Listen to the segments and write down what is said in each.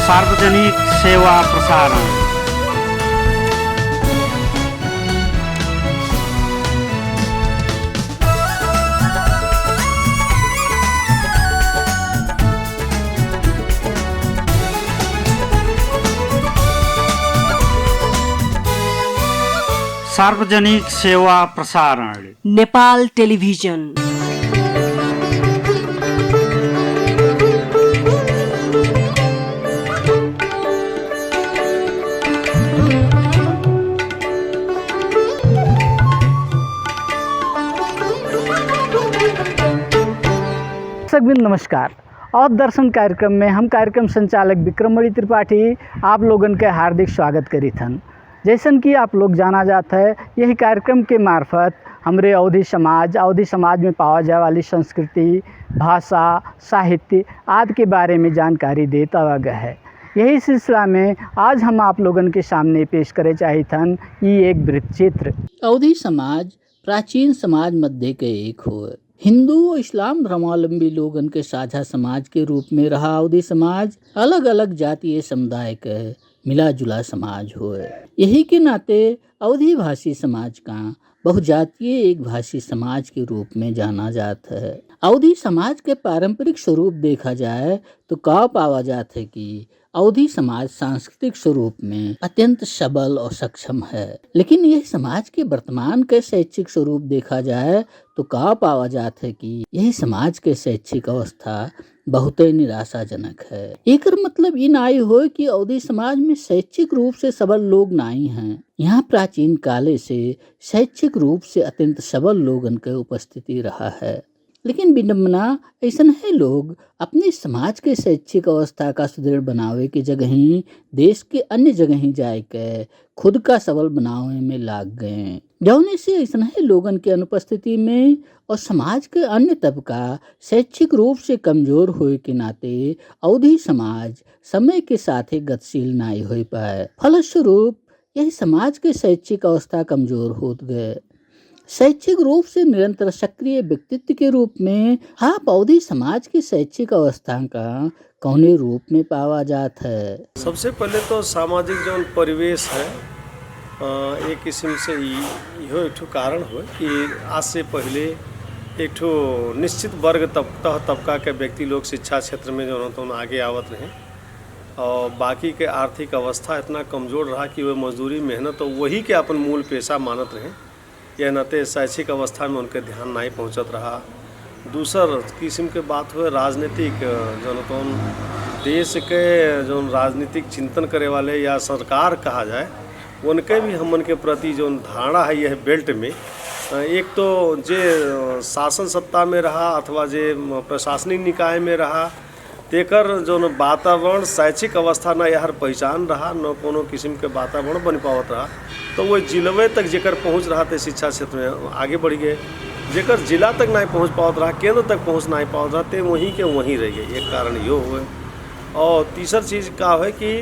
सार्वजनिक सेवा प्रसारण। सार्वजनिक सेवा प्रसारण नेपाल टेलिभिजन। दर्शकबिन नमस्कार और दर्शन कार्यक्रम में हम कार्यक्रम संचालक विक्रमणि त्रिपाठी आप लोगन के हार्दिक स्वागत करीत हन। जैसन कि आप लोग जाना जाता है, यही कार्यक्रम के मार्फत हमरे अवधी समाज में पावा जाए वाली संस्कृति, भाषा, साहित्य आदि के बारे में जानकारी देता हुआ गया है। यही सिलसिला में आज हम आप लोगन के सामने पेश करे चाहिए ये एक वृत्तचित्र। अवधी समाज प्राचीन समाज मध्य के एक हो। हिंदू और इस्लाम धर्मावलंबी लोगन के साझा समाज के रूप में रहा अवधी समाज अलग अलग जातीय समुदाय के मिला जुला समाज हो। यही के नाते अवधी भाषी समाज का बहुजातीय एक भाषी समाज के रूप में जाना जाता है। अवधी समाज के पारंपरिक स्वरूप देखा जाए तो कह पावा जाता है कि अवधी समाज सांस्कृतिक स्वरूप में अत्यंत सबल और सक्षम है, लेकिन यह समाज के वर्तमान के शैक्षिक स्वरूप देखा जाए तो कह पावा जाता है कि यही समाज के शैक्षिक अवस्था बहुत ही निराशाजनक है। एक मतलब इन आई हो कि अवधी समाज में शैक्षिक रूप से सबल लोग नहीं हैं। यहाँ प्राचीन काले से शैक्षिक रूप से अत्यंत सबल लोगन के उपस्थिति रहा है, लेकिन विडम्बना ऐसा है लोग अपने समाज के शैक्षिक अवस्था का सुदृढ़ बनावे के जगह ही देश के अन्य जगह ही जाए के खुद का सबल बनावे में लाग गए। जौने से ऐसा है लोगन के अनुपस्थिति में और समाज के अन्य तबका शैक्षिक रूप से कमजोर होए के नाते अवधी समाज समय के साथ ही गतिशील नहीं हो पाए। फलस्वरूप यही समाज के शैक्षिक अवस्था कमजोर होते गए। शैक्षिक रूप से निरंतर सक्रिय व्यक्तित्व के रूप में आप अवधी समाज की शैक्षिक अवस्था का कौने रूप में पावा जाता है। सबसे पहले तो सामाजिक जो परिवेश है एक किस्म से यो एक कारण हो कि आज से पहले एक ठो निश्चित वर्ग तबका के व्यक्ति लोग शिक्षा क्षेत्र में जो तो आगे आवत रहे और बाकी के आर्थिक अवस्था इतना कमज़ोर रहा कि वह मजदूरी मेहनत तो वही के अपन मूल पेशा मानत रहे। यह नाते शैक्षिक अवस्था में उनके ध्यान नहीं पहुंचत रहा। दूसर किस्म के बात हुए राजनीतिक जो तो देश के जो राजनीतिक चिंतन करे वाले या सरकार कहा जाए उनके भी हमन के प्रति जो धारणा है यह बेल्ट में एक तो जे शासन सत्ता में रहा अथवा जे प्रशासनिक निकाय में रहा तेकर जो वातावरण शैक्षिक अवस्था न यार पहचान रहा न कोनो किस्म के वातावरण बन पावत रहा, तो वो जिलवे तक जेकर पहुँच रहा थे शिक्षा क्षेत्र में आगे बढ़ गए। जेकर जिला तक नहीं पहुँच पावत रहा, केंद्र तक पहुँच नहीं पावत रहा, ते वहीं के वहीं रह गए। एक कारण यो हुए। और तीसर चीज़ का है कि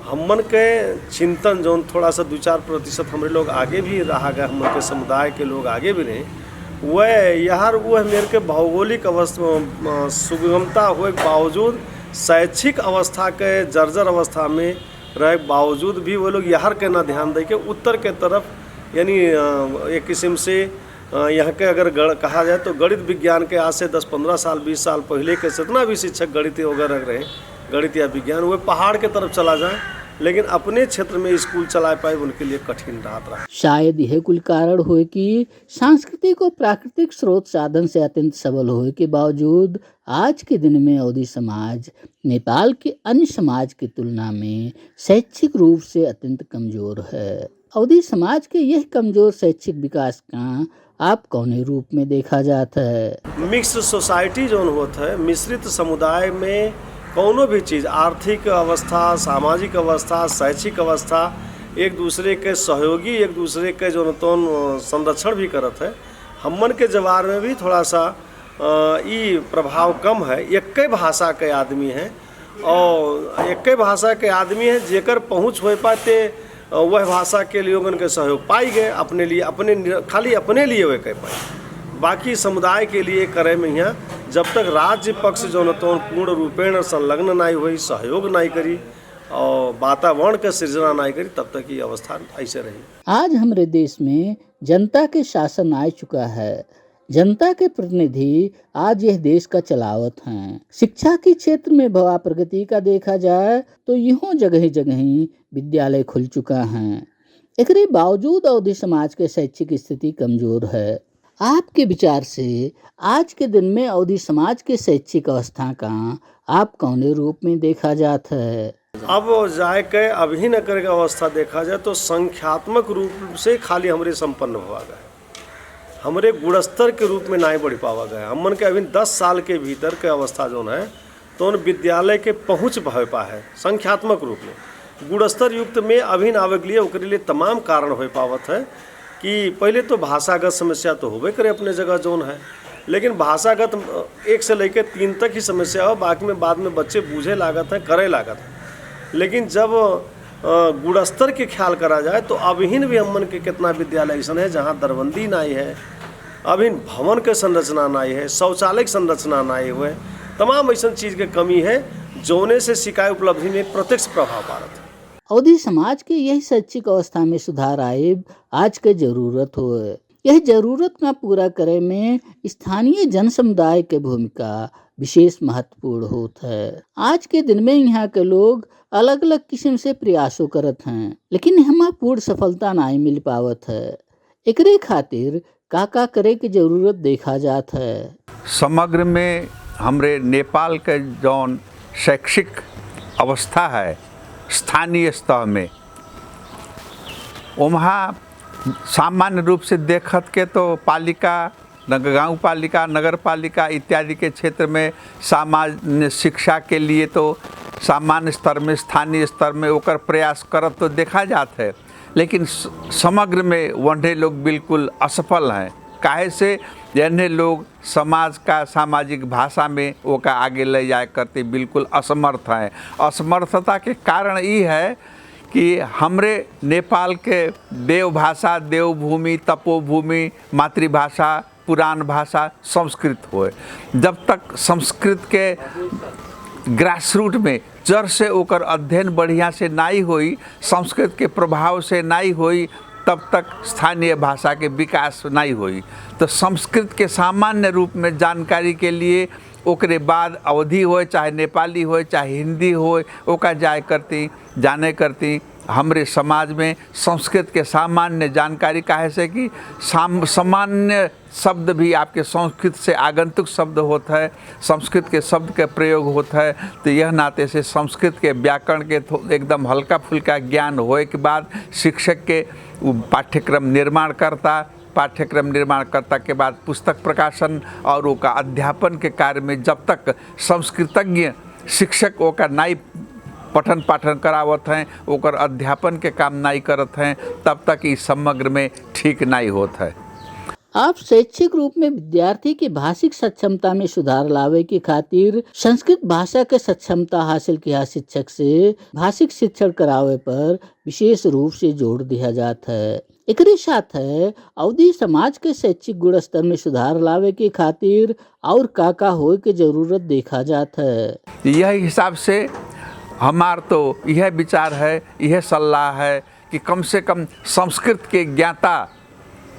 हमन के चिंतन जो थोड़ा सा 2-4% हमारे लोग आगे भी रहा गए, हमन के समुदाय के लोग आगे भी रहे, वह यार वह मेरे के भौगोलिक अवस्था सुगमता हुए बावजूद शैक्षिक अवस्था के जर्जर अवस्था में रहे बावजूद भी वो लोग यार के ना ध्यान दे के उत्तर के तरफ यानी एक किस्म से यहाँ के अगर कहा जाए तो गणित विज्ञान के आज से 10-15 साल 20 साल पहले के जितना भी शिक्षक गणित वगैरह रहे गणित या विज्ञान वह पहाड़ के तरफ चला जाए, लेकिन अपने क्षेत्र में स्कूल चला पाए उनके लिए कठिन रहा। शायद यह कुल कारण हो कि सांस्कृतिक और प्राकृतिक स्रोत साधन से अत्यंत सबल होने के बावजूद आज के दिन में अवधी समाज नेपाल के अन्य समाज की तुलना में शैक्षिक रूप से अत्यंत कमजोर है। अवधी समाज के यह कमजोर शैक्षिक विकास का आप कौने रूप में देखा जाता है। मिक्स्ड सोसाइटी जो होता है, मिश्रित समुदाय में कौनो भी चीज़ आर्थिक अवस्था, सामाजिक अवस्था, शैक्षिक अवस्था एक दूसरे के सहयोगी एक दूसरे के जो तो संरक्षण भी करत है। हमन के जवार में भी थोड़ा सा ये प्रभाव कम है। एक भाषा के आदमी हैं और एक भाषा के आदमी हैं जेकर पहुँच हो पाते वह भाषा के लोगन के सहयोग पाई गए अपने लिए, अपने खाली अपने लिए वह कह पाए, बाकी समुदाय के लिए करे में यहाँ जब तक राज्य पक्ष जो न तो पूर्ण रूपेण संलग्न नहीं हुई, सहयोग नहीं करी और वातावरण के सृजना नहीं करी, तब तक ये अवस्था ऐसे रही। आज हमारे देश में जनता के शासन आ चुका है। जनता के प्रतिनिधि आज यह देश का चलावत हैं। शिक्षा के क्षेत्र में भवा प्रगति का देखा जाए तो यूं जगह जगह विद्यालय खुल चुका है। एकरे बावजूद अवधी समाज के शैक्षिक स्थिति कमजोर है। आपके विचार से आज के दिन में अवधी समाज के शैक्षिक अवस्था का आप कौने रूप में देखा जाता है? अब जाए के अभी न करे अवस्था देखा जाए तो संख्यात्मक रूप से खाली हमरे संपन्न हुआ गए, हमरे गुणस्तर के रूप में नहीं बढ़ पावा गए। हमन के अभी 10 साल के भीतर के अवस्था जो है तो उन विद्यालय के पहुँच भय पा है संख्यात्मक रूप में। गुणस्तर युक्त में अभी आवे के लिए ओकरे लिए तमाम कारण हो पावत है कि पहले तो भाषागत समस्या तो होबे करे अपने जगह जोन है, लेकिन भाषागत 1 से लेकर 3 तक ही समस्या हो, बाकी में बाद में बच्चे बूझे लागत है, करे लागत है। लेकिन जब गुणस्तर के ख्याल करा जाए तो अभिन भी हमन के कितना विद्यालय ऐसा है जहाँ दरबंदी नहीं है, अभिन भवन के संरचना नहीं है, शौचालय की संरचना नहीं हुए, तमाम ऐसा चीज़ के कमी है जोने से शिकायत उपलब्धि में प्रत्यक्ष प्रभाव पारत है। अवधी समाज के यही शैक्षिक अवस्था में सुधार आए आज के जरूरत हो। यह जरूरत का पूरा करे में स्थानीय जन समुदाय के भूमिका विशेष महत्वपूर्ण होता है। आज के दिन में यहाँ के लोग अलग अलग किस्म से प्रयासों करत हैं, लेकिन हमें पूर्ण सफलता नहीं मिल पावत है। एकरे खातिर का करे की जरूरत देखा जात है। समग्र में हमरे नेपाल के जौन शैक्षिक अवस्था है स्थानीय स्तर में, वहाँ सामान्य रूप से देखत के तो पालिका, गांव पालिका, नगर पालिका इत्यादि के क्षेत्र में सामान्य शिक्षा के लिए तो सामान्य स्तर में, स्थानीय स्तर में ओकर प्रयास करत तो देखा जाता है, लेकिन समग्र में वन्हे लोग बिल्कुल असफल हैं। काहे से जन्हे लोग समाज का सामाजिक भाषा में ओका आगे ले जाए करते बिल्कुल असमर्थ हैं। असमर्थता के कारण ये है कि हमरे नेपाल के देव भाषा, देवभूमि, तपोभूमि, मातृभाषा, पुराण भाषा संस्कृत होए। जब तक संस्कृत के ग्रास रूट में जड़ से ओकर अध्ययन बढ़िया से नहीं हुई, संस्कृत के प्रभाव से नहीं हुई, तब तक स्थानीय भाषा के विकास नहीं हुई। तो संस्कृत के सामान्य रूप में जानकारी के लिए ओकरे बाद अवधी होए, चाहे नेपाली होए, चाहे हिंदी होए, ओका जाने करती हमरे समाज में संस्कृत के सामान्य जानकारी काहे से कि सामान्य शब्द भी आपके संस्कृत से आगंतुक शब्द होता है, संस्कृत के शब्द के प्रयोग होता है। तो यह नाते से संस्कृत के व्याकरण के एकदम हल्का फुल्का ज्ञान होए के बाद शिक्षक के पाठ्यक्रम निर्माण करता के बाद पुस्तक प्रकाशन और ओका अध्यापन के कार्य में जब तक संस्कृतज्ञ शिक्षक ओका नाई पठन पाठन करावत हैं, ओकर अध्यापन के काम नहीं करत हैं, तब तक इस समग्र में ठीक नहीं होता है। आप शैक्षिक रूप में विद्यार्थी की भाषिक सक्षमता में सुधार लावे की खातिर संस्कृत भाषा के सक्षमता हासिल किया शिक्षक से भाषिक शिक्षण करावे पर विशेष रूप से जोर दिया जाता है। एकरे साथ है अवधी समाज के शैक्षिक गुण स्तर में सुधार लावे के खातिर और का होए के जरूरत देखा जाता है। यह हिसाब से हमार तो यह विचार है, यह सलाह है कि कम से कम संस्कृत के ज्ञाता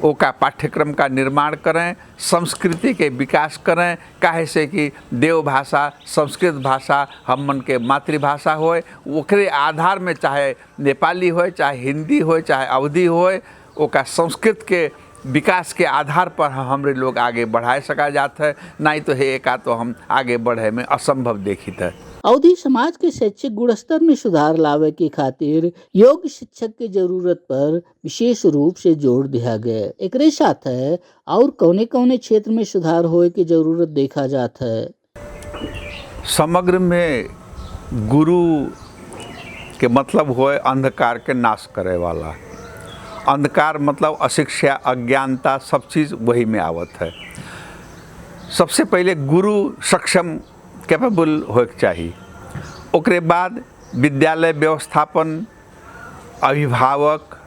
ओका पाठ्यक्रम का निर्माण करें, संस्कृति के विकास करें। काहे से कि देव भाषा, संस्कृत भाषा हमन के मातृभाषा होए, ओकरे आधार में चाहे नेपाली होए, चाहे हिंदी होए, चाहे अवधी होए, ओका संस्कृत के विकास के आधार पर हमरे लोग आगे बढ़ाए सका जाता है। नहीं तो है एका तो हम आगे बढ़े में असंभव देखित है। अवधी समाज के शैक्षिक गुण स्तर में सुधार लावे की खातिर योग्य शिक्षक की जरूरत पर विशेष रूप से जोर दिया गया। एकरे साथ है और कौने क्षेत्र में सुधार होए की जरूरत देखा जाता है। समग्र में गुरु के मतलब होए अंधकार के नाश करे वाला। अंधकार मतलब अशिक्षा, अज्ञानता, सब चीज़ वही में आवत है। सबसे पहले गुरु सक्षम कैपेबल होके चाहिए, ओकरे बाद विद्यालय व्यवस्थापन, अभिभावक,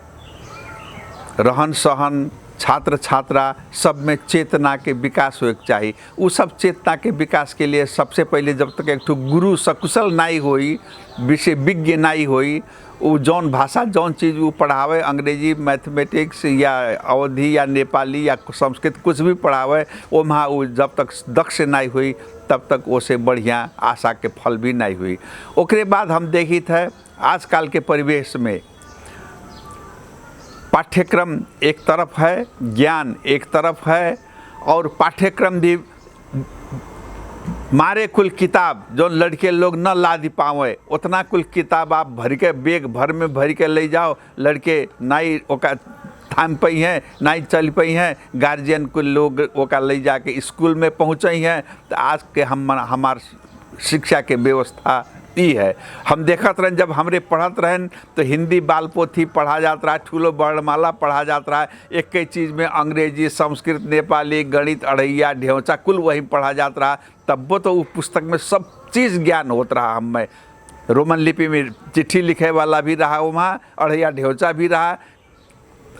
रहन सहन, छात्र छात्रा सब में चेतना के विकास होके चाहिए। उ सब चेतना के विकास के लिए सबसे पहले जब तक एक ठो गुरु सकुशल नहीं होई, विषय विज्ञ नहीं होई, वो जौन भाषा जौन चीज़ वो पढ़ावे, अंग्रेजी, मैथमेटिक्स या अवधी या नेपाली या संस्कृत कुछ भी पढ़ावे, वो वहाँ वो जब तक दक्ष नहीं हुई तब तक उसे बढ़िया आशा के फल भी नहीं हुई। ओकरे बाद हम देखित है आजकल के परिवेश में पाठ्यक्रम एक तरफ है, ज्ञान एक तरफ है, और पाठ्यक्रम भी मारे कुल किताब जो लड़के लोग न लाद पावे उतना कुल किताब आप भर के बैग भर में भर के ले जाओ, लड़के नहीं ओका थाम पई हैं, नहीं चल पई हैं, गार्जियन कुल लोग ओका ले जाके स्कूल में पहुँचे हैं। तो आज के हमार शिक्षा के व्यवस्था ई है। हम देखत रहन जब हमरे पढ़त रहन तो हिंदी बाल पोथी पढ़ा जात रहा, ठूलो वर्णमाला पढ़ा जात रहा, एक कई चीज़ में अंग्रेजी, संस्कृत, नेपाली, गणित, अढ़ैया, ढेउचा कुल वही पढ़ा जात रहा। तब वो तो उस पुस्तक में सब चीज़ ज्ञान होत रहा। हमें रोमन लिपि में चिट्ठी लिखे वाला भी रहा, वहाँ अढ़ैया ढेउचा भी रहा,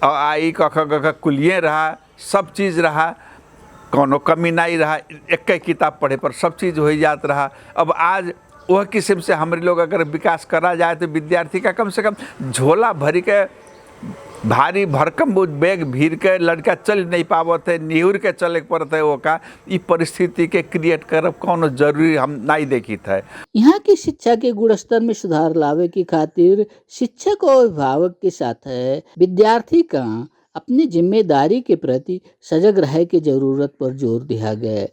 और आई क ख कुलिये रहा, सब चीज़ रहा, कोनो कमी नहीं रहा। एक कई किताब पढ़े पर सब चीज़ हो जात रहा। अब आज वह किस्म से हमारे लोग अगर विकास करा जाए तो विद्यार्थी का कम से कम झोला भरी के भारी भरकम बैग भीड़ के लड़का चल नहीं पावत है, निहुर के चले पड़ते है। वो का ई परिस्थिति के क्रिएट करब कौन जरूरी हम नहीं देखित है। यहाँ की शिक्षा के गुण स्तर में सुधार लावे की खातिर शिक्षक और अभिभावक के साथ है विद्यार्थी का अपनी जिम्मेदारी के प्रति सजग रहे की जरूरत पर जोर दिया गया।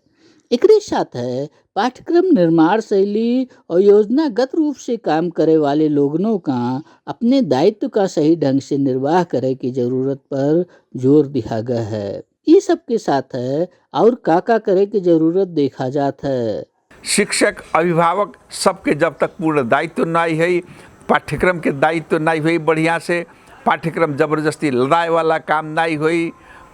एकरे साथ है पाठ्यक्रम निर्माण शैली और योजनागत रूप से काम करे वाले लोगों का अपने दायित्व का सही ढंग से निर्वाह करे की जरूरत पर जोर दिया गया है। ये सब के साथ है और काका करे की जरूरत देखा जाता है। शिक्षक अभिभावक सबके जब तक पूर्ण दायित्व नहीं है, पाठ्यक्रम के दायित्व नहीं हुई बढ़िया से, पाठ्यक्रम जबरदस्ती लदाए वाला काम नहीं हुई,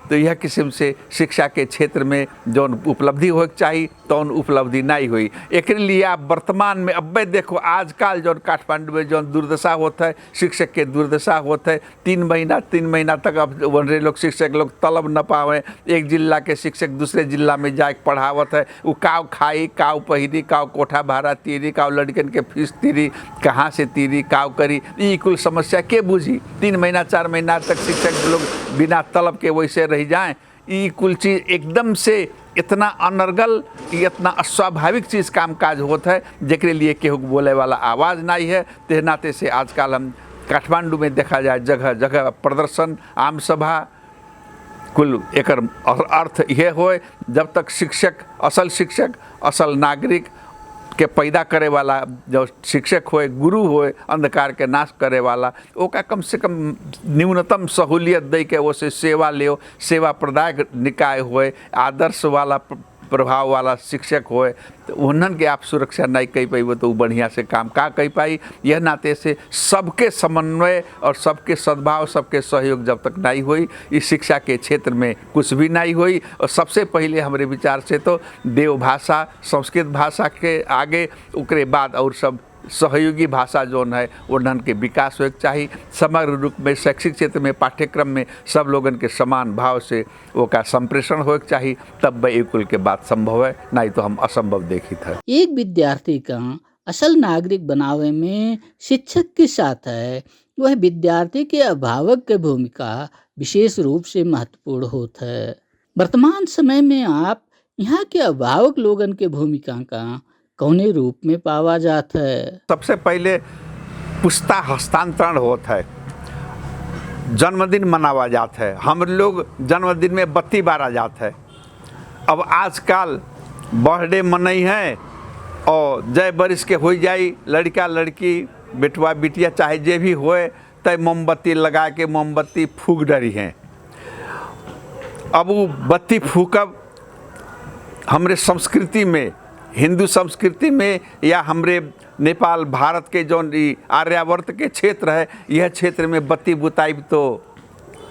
तो यह किस्म से शिक्षा के क्षेत्र में जौन उपलब्धि हो चाहिए तौन उपलब्धि नहीं हुई। एक लिए आप वर्तमान में अब देखो आजकल जौन काठमांडू में जौन दुर्दशा होता है, शिक्षक के दुर्दशा होता है। 3 महीना तक अब वनरे लोग शिक्षक लोग तलब न पावे, एक जिला के शिक्षक दूसरे जिला में जाके पढ़ावत है। वो काव खाई, काव पहिरी, काव कोठा भाड़ा तीरी, काव लड़कन के फीस तीरी, कहाँ से तीरी, काव करी, ये कुल समस्या के बुझी। 3 महीना 4 महीना तक शिक्षक लोग बिना तलब के वैसे रह जाएं। ये कुल चीज़ एकदम से इतना अनर्गल, इतना अस्वाभाविक चीज़ काम काज होता है जेकरे लिए केहू बोले वाला आवाज़ नहीं है। ते नाते से आजकल हम काठमांडू में देखा जाए जगह जगह प्रदर्शन, आम सभा, कुल एकर अर्थ यह होए जब तक शिक्षक असल नागरिक के पैदा करे वाला जो शिक्षक होए, गुरु होए, अंधकार के नाश करे वाला, ओका कम से कम न्यूनतम सहूलियत दे के वो से सेवा ले, सेवा प्रदायक निकाय होए, आदर्श वाला प्रभाव वाला शिक्षक होए, तो उन्हन के आप सुरक्षा नहीं कही पाई वो तो बढ़िया से काम का कही पाई। यह नाते से सबके समन्वय और सबके सद्भाव, सबके सहयोग जब तक नहीं हुई, इस शिक्षा के क्षेत्र में कुछ भी नहीं हुई। और सबसे पहले हमारे विचार से तो देव भाषा, संस्कृत भाषा के आगे उकरे बाद और सब सहयोगी भाषा जोन है उन्हन के विकास होके चाहिए। समग्र रूप में शैक्षिक क्षेत्र में पाठ्यक्रम में सब लोगन के समान भाव से वो का संप्रेषण होके चाहिए, तब वह कुल के बात संभव है, नहीं तो हम असंभव देखित है। एक विद्यार्थी का असल नागरिक बनावे में शिक्षक के साथ है वह विद्यार्थी के अभिभावक की भूमिका विशेष रूप से महत्वपूर्ण होता है। वर्तमान समय में आप यहाँ के अभिभावक लोगन के भूमिका का कौने रूप में पावा जाता है? सबसे पहले पुस्ता हस्तांतरण होता है, जन्मदिन मनावा जाता है, हम लोग जन्मदिन में बत्ती बारा जाता है। अब आजकल बर्थडे मनई है और जय बरिस के हो जाई, लड़का लड़की बेटवा बिटिया चाहे जे भी होए तय मोमबत्ती लगा के मोमबत्ती फूक डरी हैं। अब वो बत्ती फूकब हमरे संस्कृति में, हिंदू संस्कृति में या हमरे नेपाल भारत के जो आर्यावर्त के क्षेत्र है, यह क्षेत्र में बत्ती बुताई तो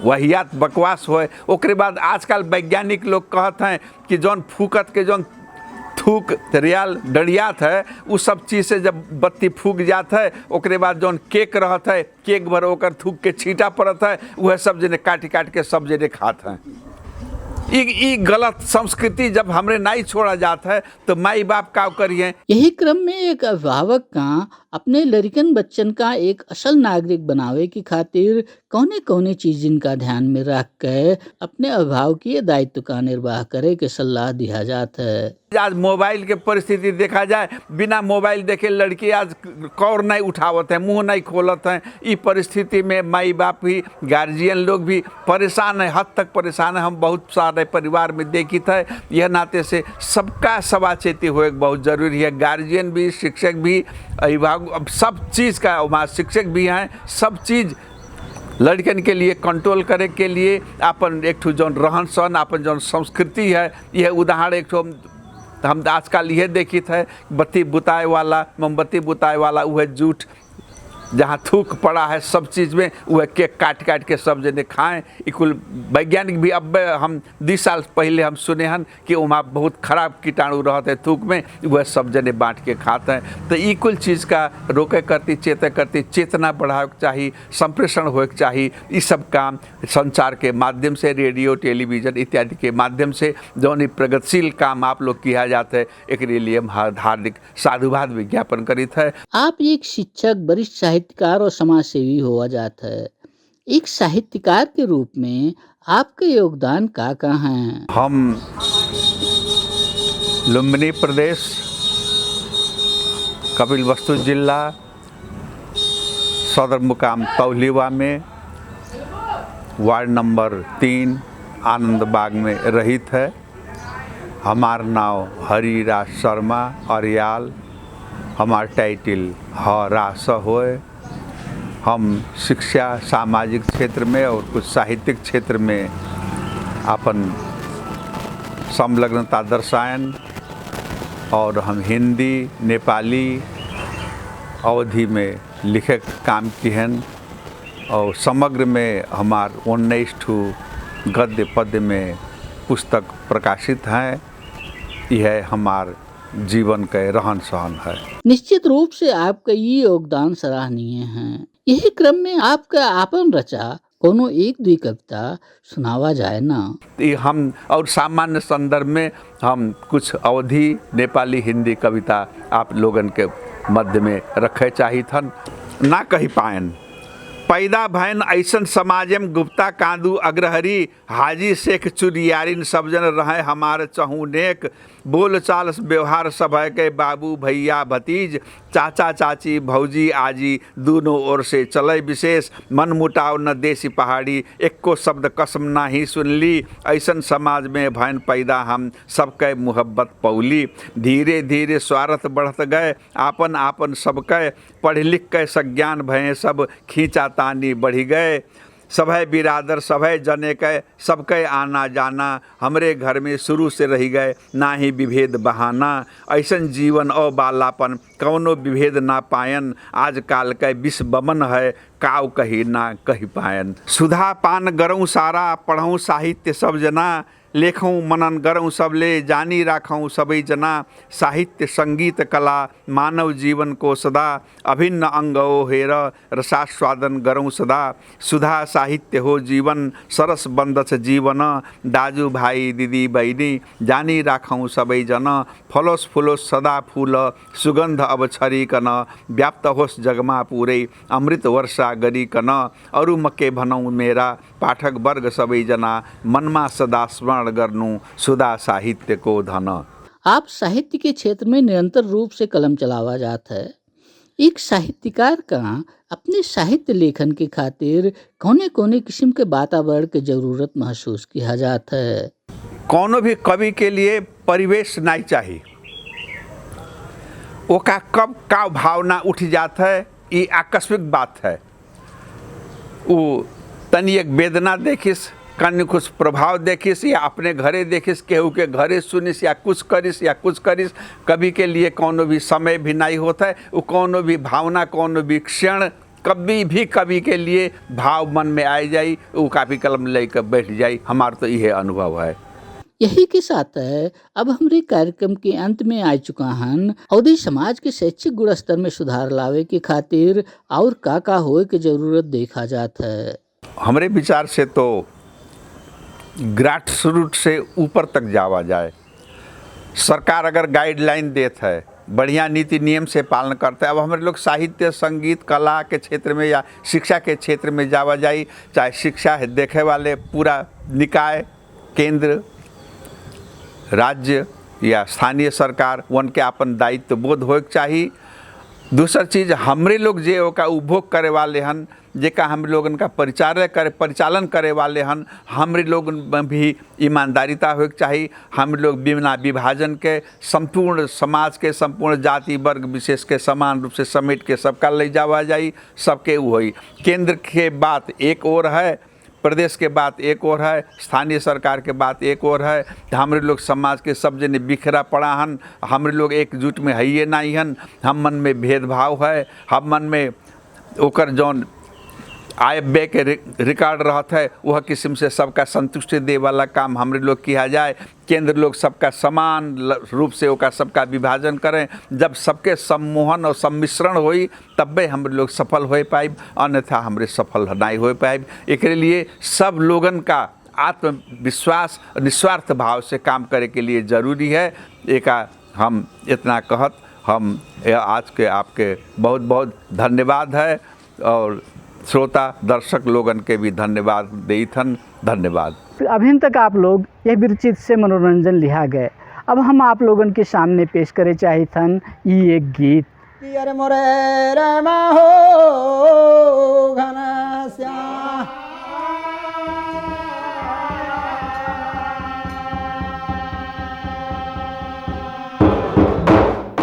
वहियात बकवास होए। ओकरे बाद आजकल वैज्ञानिक लोग कहते हैं कि जौन फूकत के जौन थूक रियाल डरियात है उ सब चीज़ से जब बत्ती फूक जात है ओकरे बाद जौन केक रहत है केक भर ओकर थूक के छींटा पड़त है वह सब जने काट के सब जने खात हैं। ई गलत संस्कृति जब हमरे नहीं छोड़ा जाता है तो माई बाप का करिए। यही क्रम में एक अभिभावक का अपने लड़कन बच्चन का एक असल नागरिक बनावे की खातिर कौने कौने चीज इनका ध्यान में रख के अपने अभिभावकीय दायित्व का निर्वाह करे के सलाह दिया जाता है। आज मोबाइल के परिस्थिति देखा जाए बिना मोबाइल देखे लड़की आज कौर नहीं उठावत है मुंह नहीं खोलत है। इस परिस्थिति में माई बाप भी गार्जियन लोग भी परेशान है हद तक परेशान है। हम बहुत सारे परिवार में देखित है यह नाते से सबका सवाचेती हो बहुत ज़रूरी है। गार्जियन भी शिक्षक भी अभिभावक अब सब चीज़ का वहाँ शिक्षक भी हैं सब चीज़ लड़कन के लिए कंट्रोल करे के लिए अपन एक ठो जौन रहन सहन अपन जौन संस्कृति है यह उदाहरण एक ठो हम आजकल यह देखित है बत्ती बुताए वाला मोमबत्ती बुताए वाला वह जूठ जहाँ थूक पड़ा है सब चीज़ में वह केक काट के सब जने खाएं। कुल वैज्ञानिक भी अब हम 20 साल पहले हम सुने हैं कि वहाँ बहुत खराब कीटाणु रहते हैं थूक में वह सब जने बांट के खाते हैं। तो ये कुल चीज़ का रोके करती चेतना बढ़ावे के चाहिए संप्रेषण होए के चाहिए। ये सब काम संचार के माध्यम से रेडियो टेलीविज़न इत्यादि के माध्यम से जौन प्रगतिशील काम आप लोग किया जाता है एक लिए हम हार्दिक साधुवाद विज्ञापन करित है। आप एक शिक्षक वरिष्ठ साहित्यकार और समाज सेवी हुआ जाता है। एक साहित्यकार के रूप में आपके योगदान का हैं? हम लुम्बिनी प्रदेश कपिलवस्तु जिला सदर मुकाम तौलीवा में वार्ड नंबर 3 आनंद बाग में रहित है। हमार नाम हरिराज शर्मा अरियाल हमार टाइटिल रास होए। हम शिक्षा सामाजिक क्षेत्र में और कुछ साहित्यिक क्षेत्र में अपन संलग्नता दर्शायन और हम हिंदी नेपाली अवधि में लिखे काम किहन और समग्र में हमार 19 ठू गद्य पद्य में पुस्तक प्रकाशित हैं। यह हमार जीवन के रहन सहन है। निश्चित रूप से आपका ये योगदान सराहनीय है। यही क्रम में आपका आपन रचा कोनो एक दुई कविता सुनावा जाए ना? हम और सामान्य संदर्भ में हम कुछ अवधि नेपाली हिंदी कविता आप लोगन के मध्य में रखे चाहिए ना कही पायन। पैदा भैन ऐसन समाजम गुप्ता कांदू अग्रहरी हाजी शेख चुरियारिन सब जन रहे हमारे चहू नेक बोल चाल व्यवहार सब के बाबू भैया भतीज चाचा चाची भौजी आजी दोनों ओर से चले विशेष मन मुटाव न देसी पहाड़ी एको शब्द कसम ना ही सुनली ऐसन समाज में भैन पैदा हम सबके मुहब्बत पौली धीरे धीरे स्वार्थ बढ़त गए आपन आपन सबके पढ़ लिख के सज्ञान भय सब खींचा तानी बढ़ी गए सभे बिरादर सभे जने के सबके आना जाना हमरे घर में शुरू से रही गए ना ही विभेद बहाना ऐसन जीवन और बालापन कौनो विभेद ना पायन आज काल के विश्व बमन है काव कही ना कही पायन सुधा पान गरऊँ सारा पढ़ऊँ साहित्य सब जना लेखूँ मनन गरऊँ सबले जानी राखूँ सभी जना साहित्य संगीत कला मानव जीवन को सदा अभिन्न अंग ओ हेर रसास्वादन गरऊँ सदा सुधा साहित्य हो जीवन सरस बंदस जीवन दाजू भाई दीदी बहनी जानी राखूँ सभी जना फलोस फुलोस सदा फूल सुगंध अब छरिकन व्याप्त होस जगमा पूरे अमृत वर्षा गरिकन अरु मके भनौँ मेरा पाठक वर्ग सबै जना मनमा सदा स्मरण गर्नु सुधा साहित्य को धन। आप साहित्य के क्षेत्र में निरंतर रूप से कलम चलावा जाता है। एक साहित्यकार का अपने साहित्य लेखन के खातिर कोने कोने किस्म के वातावरण के जरूरत महसूस किया जाता है? कोनो भी कवि के लिए परिवेश नहीं चाहिए। ओका कब का भावना उठ जाता है ये आकस्मिक बात है। वो तनी एक वेदना देखिस कन्या कुछ प्रभाव देखिस या अपने घरे देखिस केहू के घरे सुनिस या कुछ करिस कभी के लिए कोनो भी समय भी नहीं होता है। वो कोनो भी भावना कोनो भी क्षण कभी भी कवि के लिए भाव मन में आ जाई वो कापी कलम लेकर बैठ जाई। हमारा तो यह अनुभव है। यही के साथ है अब हमारे कार्यक्रम के अंत में आ चुका हन। अवधी समाज के शैक्षिक गुण स्तर में सुधार लावे के खातिर और का होए के जरूरत देखा जाता है। हमारे विचार से तो ग्रास रूट से ऊपर तक जावा जाए। सरकार अगर गाइडलाइन देता है, बढ़िया नीति नियम से पालन करता है, अब हमारे लोग साहित्य, संगीत, कला के क्षेत्र में या शिक्षा के क्षेत्र में जावा जाए, चाहे शिक्षा है देखे वाले पूरा निकाय, केंद्र, राज्य या स्थानीय सरकार वन के अपन दायित्व बोध होके चाहिए। दूसर चीज़ हमरे लोग जे ओका उपभोग करे वाले हन, जेका हम लोगन का परिचालन करे वाले हन, हमरे लोग में भी ईमानदारीता होके चाहिए। हम लोग बिना विभाजन के संपूर्ण समाज के, संपूर्ण जाति वर्ग विशेष के समान रूप से समेट के सबका ले जावा जाई, सबके वो होई। केंद्र के बात एक और है, प्रदेश के बात एक और है, स्थानीय सरकार के बात एक और है। हमरे लोग समाज के सब जने बिखरा पड़ा हन, हमरे लोग एकजुट में है ये नहीं हन। हम मन में भेदभाव है, हम मन में ओकर जौन आय व्यय के रिकॉर्ड रहता है वह किस्म से सबका संतुष्टि दे वाला काम हमरे लोग किया जाए। केंद्र लोग सबका समान रूप से ओका सबका विभाजन करें। जब सबके सम्मोहन और सम्मिश्रण होई तब्बे हम लोग सफल हो पाइब, अन्यथा हमरे सफल नहीं हो पाइब। एक लिए सब लोगन का आत्मविश्वास और निस्वार्थ भाव से काम करे के लिए ज़रूरी है। एक हम इतना कहत हम आज के आपके बहुत बहुत धन्यवाद है और श्रोता दर्शक लोगन के भी धन्यवाद देथन। धन्यवाद। अभी तक आप लोग यह विरचित से मनोरंजन लिया गए। अब हम आप लोगन के सामने पेश करे चाहिए ये एक गीत। अरे मोरे रमा हो घनश्याम,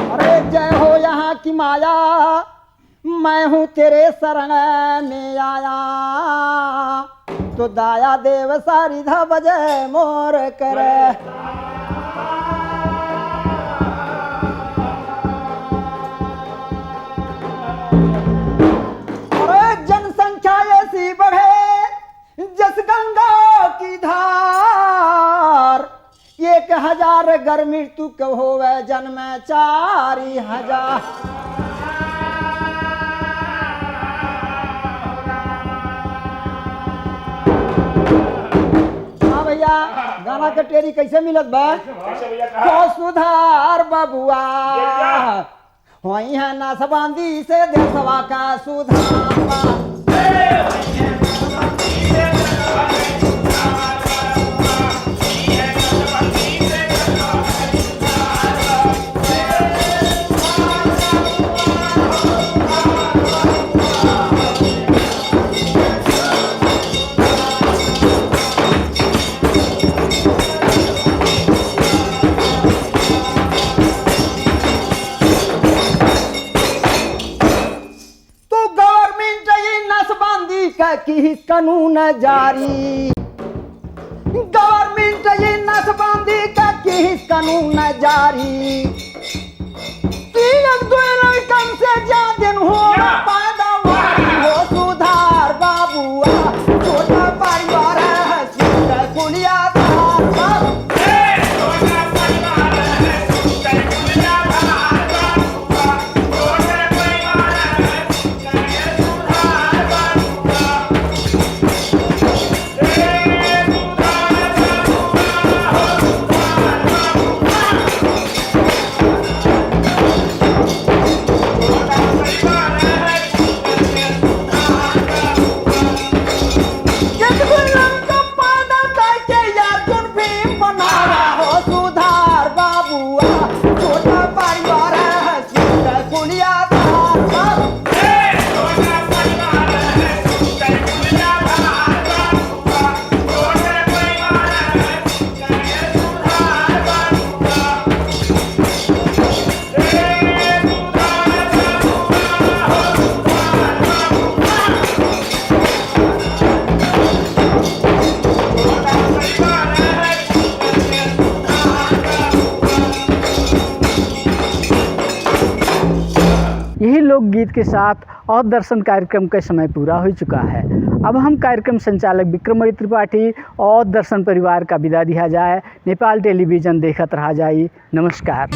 अरे जय हो यहाँ की माया, मैं हूँ तेरे शरण में आया, तो दाया देव सारी धा बजे मोर करे। अरे जनसंख्या ऐसी बढ़े जस गंगा की धार, 1000 गर मृत्यु के होवे जन्म 4000। भैया गाना के टेरी कैसे मिलत बा? हो सुधार बबुआ होई है नासबंदी से देशवा का सुधार। की कानून जारी, गवर्नमेंट ये नसबंदी का की कानून जारी। 3 कम से ज्यादा हो पैदावार, हो सुधार बाबुआ, छोटा परिवार है कुलिया लोकगीत के साथ और दर्शन कार्यक्रम का समय पूरा हो चुका है। अब हम कार्यक्रम संचालक विक्रमणि त्रिपाठी और दर्शन परिवार का विदा दिया जाए। नेपाल टेलीविजन देखत रहा जाई। नमस्कार।